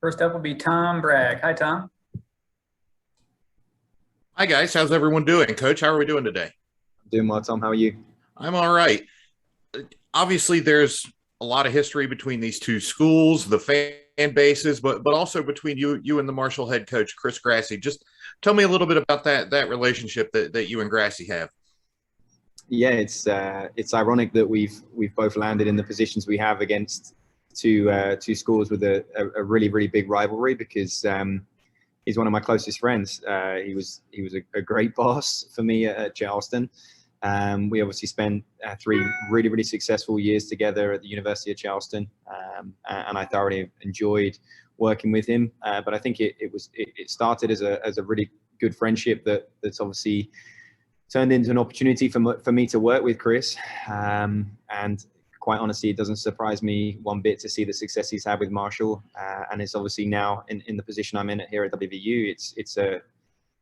First up will be Tom Bragg. Hi, Tom. Hi, guys. How's everyone doing? Coach, how are we doing today? Doing well, Tom. How are you? I'm all right. Obviously, there's a lot of history between these two schools, the fan bases, but also between you and the Marshall head coach, Chris Grassi. Just tell me a little bit about that relationship that you and Grassi have. Yeah, it's ironic that we've both landed in the positions we have against two schools with a really big rivalry because he's one of my closest friends. He was a great boss for me at Charleston. We obviously spent 3 really successful years together at the University of Charleston, and I thoroughly enjoyed working with him. But I think it started as a really good friendship that's obviously turned into an opportunity for me to work with Chris. And quite honestly, it doesn't surprise me one bit to see the success he's had with Marshall. And it's obviously now in the position I'm in here at WVU.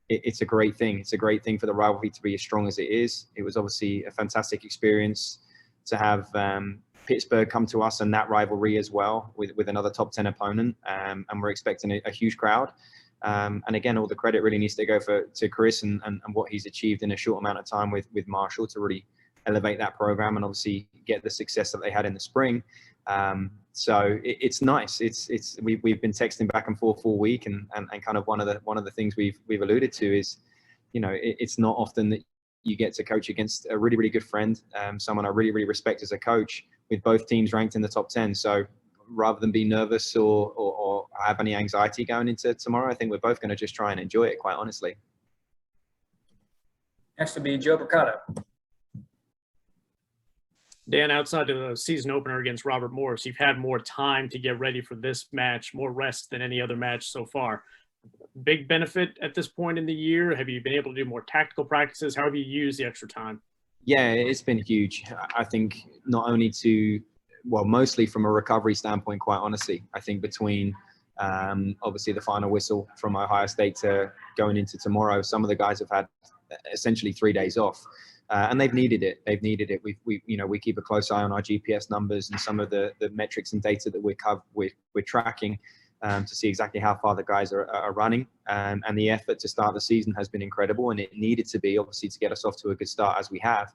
It's a great thing. It's a great thing for the rivalry to be as strong as it is. It was obviously a fantastic experience to have Pittsburgh come to us and that rivalry as well with another top 10 opponent. And we're expecting a huge crowd. And again, all the credit really needs to go to Chris and what he's achieved in a short amount of time with Marshall to really elevate that program and obviously get the success that they had in the spring. So it's nice. We've been texting back and forth all week, and kind of one of the things we've alluded to is, it's not often that you get to coach against a really good friend, someone I really respect as a coach, with both teams ranked in the top 10. So rather than be nervous or have any anxiety going into tomorrow, I think we're both going to just try and enjoy it, quite honestly. Next will be Joe Mercado. Dan, outside of the season opener against Robert Morris, you've had more time to get ready for this match, more rest than any other match so far. Big benefit at this point in the year? Have you been able to do more tactical practices? How have you used the extra time? Yeah, it's been huge. I think not only mostly from a recovery standpoint, quite honestly. I think between obviously the final whistle from Ohio State to going into tomorrow, some of the guys have had essentially 3 days off. And they've needed it. We keep a close eye on our GPS numbers and some of the metrics and data that we're tracking to see exactly how far the guys are running. And the effort to start the season has been incredible, and it needed to be, obviously, to get us off to a good start as we have.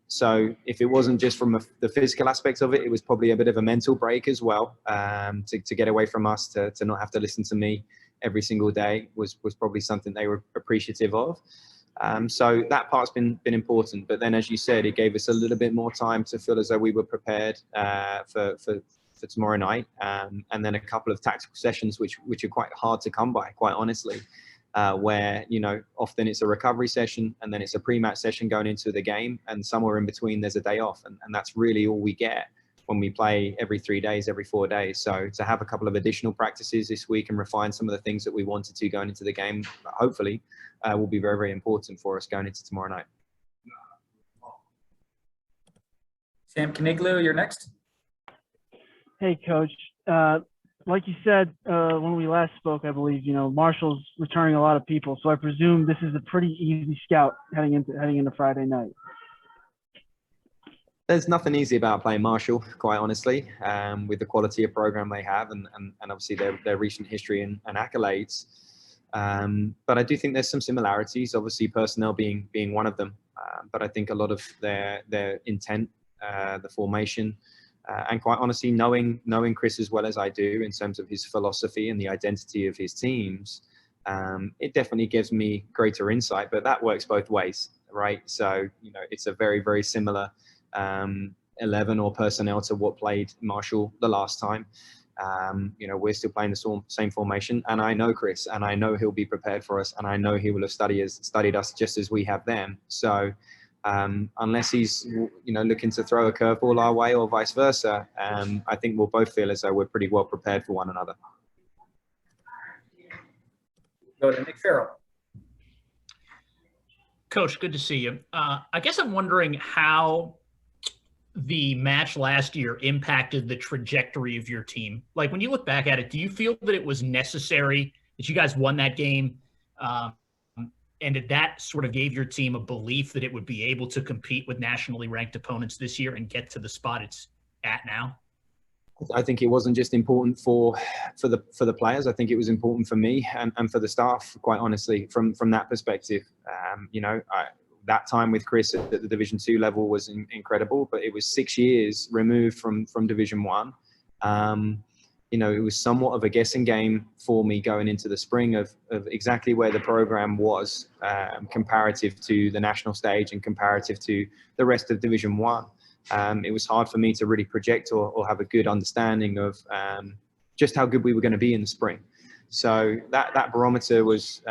So if it wasn't just from the physical aspects of it, it was probably a bit of a mental break as well. To get away from us, to not have to listen to me every single day was probably something they were appreciative of. So that part's been important. But then, as you said, it gave us a little bit more time to feel as though we were prepared for tomorrow night. And then a couple of tactical sessions, which are quite hard to come by, quite honestly, where, often it's a recovery session and then it's a pre-match session going into the game. And somewhere in between, there's a day off. And that's really all we get when we play every 3 days, every 4 days. So to have a couple of additional practices this week and refine some of the things that we wanted to going into the game, hopefully, will be very important for us going into tomorrow night. Sam Caniglu, you're next. Hey, Coach. Like you said when we last spoke, I believe, Marshall's returning a lot of people. So I presume this is a pretty easy scout heading into Friday night. There's nothing easy about playing Marshall, quite honestly, with the quality of program they have and obviously their recent history and accolades. But I do think there's some similarities, obviously personnel being one of them. But I think a lot of their intent, the formation, and quite honestly, knowing Chris as well as I do in terms of his philosophy and the identity of his teams, it definitely gives me greater insight. But that works both ways, right? So, it's a very similar 11 or personnel to what played Marshall the last time. We're still playing the same formation, and I know Chris, and I know he'll be prepared for us, and I know he will have studied us just as we have them. So unless he's looking to throw a curveball our way or vice versa, I think we'll both feel as though we're pretty well prepared for one another. Go to Nick Farrell. Coach, good to see you. I guess I'm wondering how the match last year impacted the trajectory of your team. Like, when you look back at it, do you feel that it was necessary that you guys won that game? And did that sort of gave your team a belief that it would be able to compete with nationally ranked opponents this year and get to the spot it's at now? I think it wasn't just important for the players. I think it was important for me and for the staff, quite honestly, from that perspective. That time with Chris at the Division 2 level was incredible, but it was 6 years removed from Division 1. It was somewhat of a guessing game for me going into the spring of exactly where the program was comparative to the national stage and comparative to the rest of Division 1. It was hard for me to really project or have a good understanding of just how good we were going to be in the spring. So that barometer was,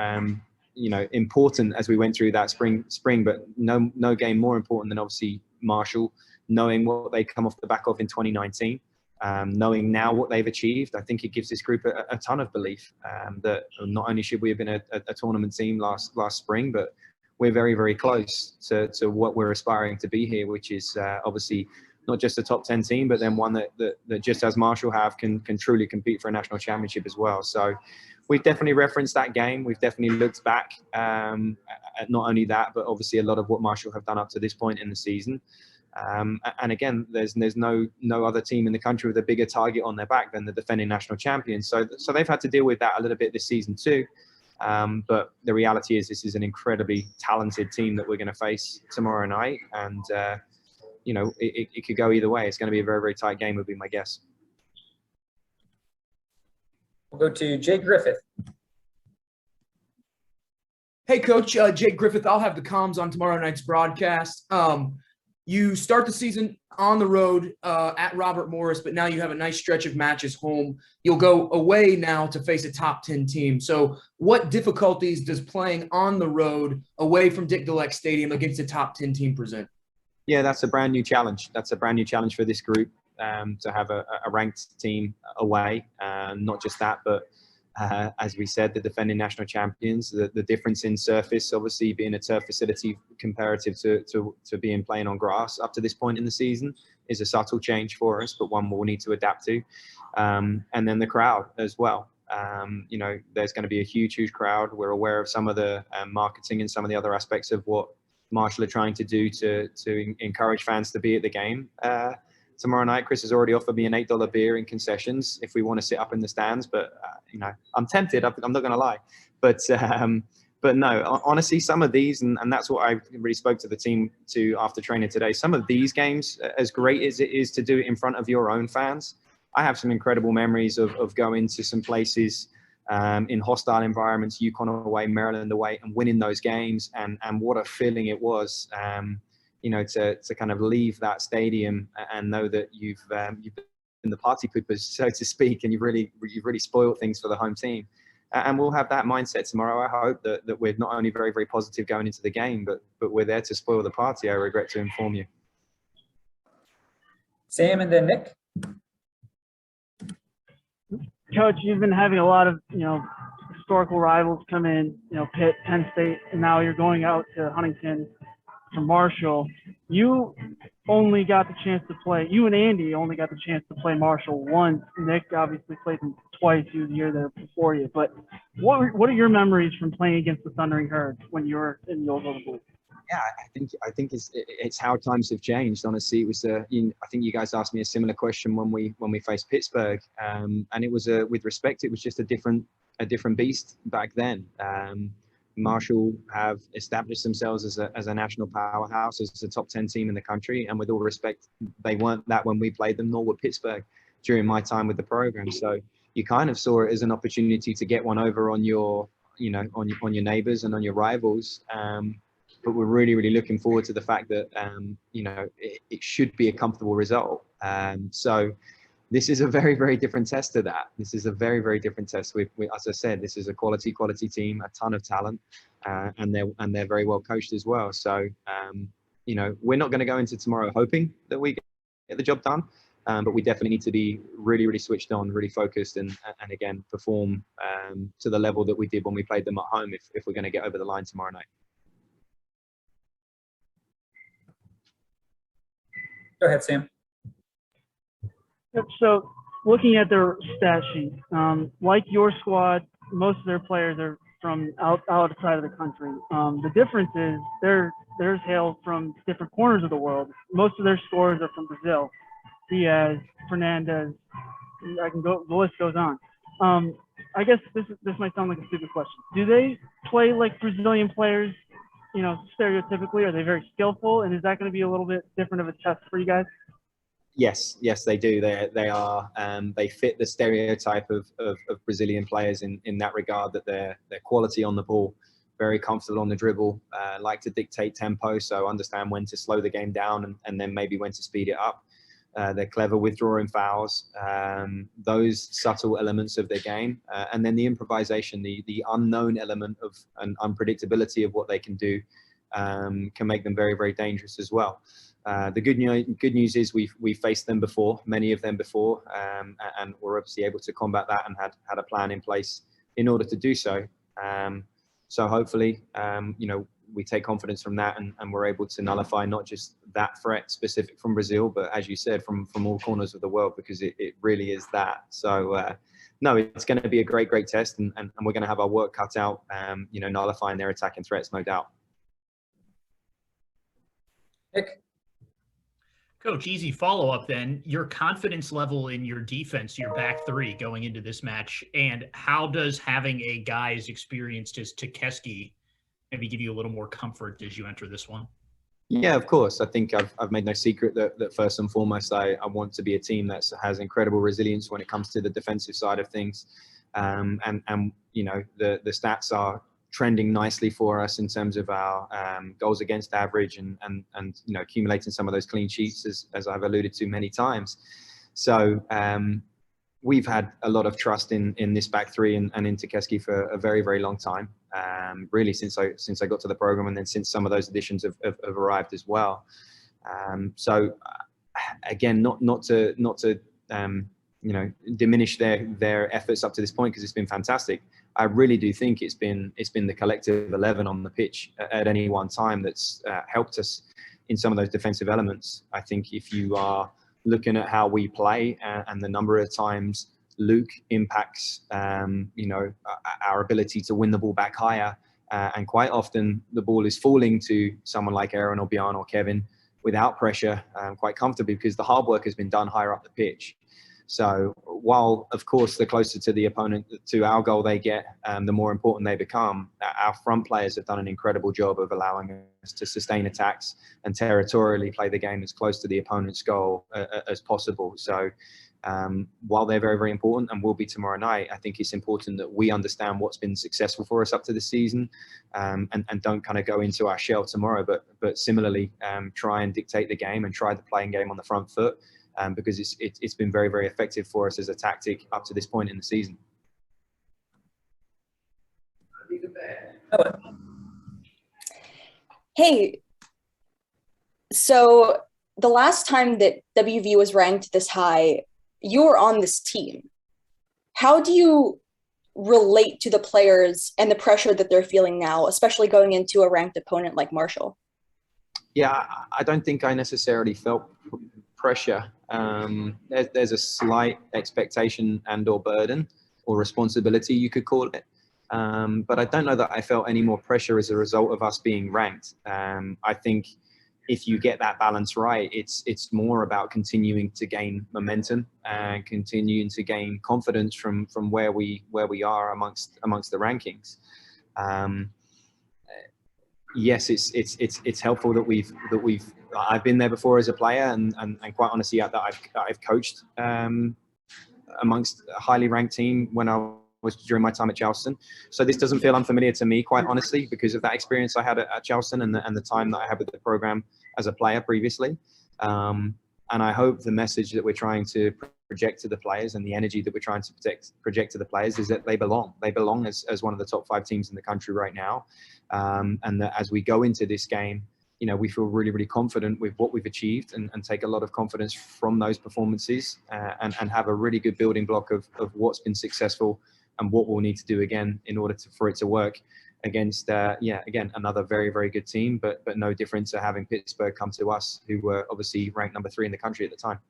important as we went through that spring, but no game more important than obviously Marshall, knowing what they come off the back of in 2019, knowing now what they've achieved. I think it gives this group a ton of belief that not only should we have been a tournament team last spring, but we're very, very close to what we're aspiring to be here, which is obviously not just a top 10 team, but then one that just as Marshall have can truly compete for a national championship as well. So we've definitely referenced that game. We've definitely looked back at not only that, but obviously a lot of what Marshall have done up to this point in the season. And again, there's no other team in the country with a bigger target on their back than the defending national champions. So they've had to deal with that a little bit this season too. But the reality is this is an incredibly talented team that we're going to face tomorrow night. And, it could go either way. It's going to be a very, very tight game would be my guess. We'll go to Jake Griffith. Hey, Coach, Jake Griffith. I'll have the comms on tomorrow night's broadcast. You start the season on the road at Robert Morris, but now you have a nice stretch of matches home. You'll go away now to face a top 10 team. So what difficulties does playing on the road away from Dick Deleck Stadium against a top 10 team present? Yeah, that's a brand new challenge. That's a brand new challenge for this group to have a ranked team away. Not just that, but as we said, the defending national champions, the difference in surface, obviously being a turf facility comparative to being playing on grass up to this point in the season is a subtle change for us, but one we'll need to adapt to. And then the crowd as well. There's going to be a huge crowd. We're aware of some of the marketing and some of the other aspects of what Marshall are trying to do to encourage fans to be at the game. Tomorrow night, Chris has already offered me an $8 beer in concessions if we want to sit up in the stands. But, I'm tempted. I'm not going to lie. But no, honestly, some of these, and that's what I really spoke to the team to after training today, some of these games, as great as it is to do it in front of your own fans, I have some incredible memories of going to some places in hostile environments, UConn away, Maryland away, and winning those games. And what a feeling it was. To kind of leave that stadium and know that you've been the party poopers, so to speak, and you've really spoiled things for the home team. And we'll have that mindset tomorrow. I hope that we're not only very, very positive going into the game, but we're there to spoil the party. I regret to inform you. Sam and then Nick. Coach, you've been having a lot of, historical rivals come in, Pitt, Penn State, and now you're going out to Huntington for Marshall. You only got the chance to play, you and Andy only got the chance to play Marshall once. Nick obviously played them twice. He was here there before you. But what are your memories from playing against the Thundering Herd when you were in the Oval Bowl? Yeah, I think it's how times have changed. Honestly, it was I think you guys asked me a similar question when we faced Pittsburgh, and it was with respect, it was just a different beast back then. Marshall have established themselves as a national powerhouse, as a top 10 team in the country, and with all respect, they weren't that when we played them, nor were Pittsburgh during my time with the program. So you kind of saw it as an opportunity to get one over on your on your neighbors and on your rivals. But we're really looking forward to the fact that, it should be a comfortable result. So this is a very, very different test to that. This is a very, very different test. We, as I said, this is a quality team, a ton of talent, and they're very well coached as well. So, we're not going to go into tomorrow hoping that we get the job done, but we definitely need to be really switched on, really focused, and again, perform to the level that we did when we played them at home if we're going to get over the line tomorrow night. Go ahead, Sam. Yep, so looking at their stat sheet, like your squad, most of their players are from outside of the country. The difference is theirs hail from different corners of the world. Most of their scorers are from Brazil. Diaz, Fernandez. I can go. The list goes on. I guess this might sound like a stupid question. Do they play like Brazilian players? You know, stereotypically, are they very skillful? And is that going to be a little bit different of a test for you guys? Yes, they do. They are. They fit the stereotype of Brazilian players in that regard. That they're quality on the ball, very comfortable on the dribble, like to dictate tempo, so understand when to slow the game down and then maybe when to speed it up. They're clever with drawing fouls, those subtle elements of their game, and then the improvisation, the unknown element of an unpredictability of what they can do, can make them very, very dangerous as well. The good news is we've faced them before, many of them before, and we're obviously able to combat that and had a plan in place in order to do so. So hopefully, we take confidence from that and we're able to nullify not just that threat specific from Brazil, but as you said, from all corners of the world, because it really is that. So no, it's going to be a great test, and we're going to have our work cut out, nullifying their attacking threats, no doubt. Nick? Coach, easy follow-up then. Your confidence level in your defense, your back three going into this match, and how does having a guy as experienced as Tekeski maybe give you a little more comfort as you enter this one? Yeah, of course. I think I've made no secret that first and foremost, I want to be a team that has incredible resilience when it comes to the defensive side of things. The stats are trending nicely for us in terms of our goals against average and accumulating some of those clean sheets, as I've alluded to many times. So we've had a lot of trust in this back three and in Tekeski for a very, very long time, really since I got to the program, and then since some of those additions have arrived as well. So again, not to diminish their efforts up to this point, because it's been fantastic. I really do think it's been the collective 11 on the pitch at any one time that's helped us in some of those defensive elements. I think if you are looking at how we play and the number of times Luke impacts, our ability to win the ball back higher, and quite often the ball is falling to someone like Aaron or Bjarne or Kevin without pressure, quite comfortably, because the hard work has been done higher up the pitch. So while, of course, the closer to the opponent, to our goal they get, the more important they become, our front players have done an incredible job of allowing us to sustain attacks and territorially play the game as close to the opponent's goal as possible. So while they're very, very important and will be tomorrow night, I think it's important that we understand what's been successful for us up to this season, and don't kind of go into our shell tomorrow, but similarly try and dictate the game and try the playing game on the front foot. Because it's been very, very effective for us as a tactic up to this point in the season. Hey, so the last time that WVU was ranked this high, you were on this team. How do you relate to the players and the pressure that they're feeling now, especially going into a ranked opponent like Marshall? Yeah, I don't think I necessarily felt pressure. There's a slight expectation and or burden or responsibility, you could call it. But I don't know that I felt any more pressure as a result of us being ranked. I think if you get that balance right, it's more about continuing to gain momentum and continuing to gain confidence from where we are amongst the rankings. Yes, it's helpful that I've been there before as a player, and quite honestly that I've coached amongst a highly ranked team when I was during my time at Charleston. So this doesn't feel unfamiliar to me, quite honestly, because of that experience I had at Charleston and the time that I had with the program as a player previously. And I hope the message that we're trying to project to the players and the energy that we're trying to project to the players is that they belong. They belong as one of the top 5 teams in the country right now. And that as we go into this game, we feel really, really confident with what we've achieved and take a lot of confidence from those performances, and have a really good building block of what's been successful and what we'll need to do again in order for it to work against, again, another very, very good team, but no different to having Pittsburgh come to us, who were obviously ranked number 3 in the country at the time.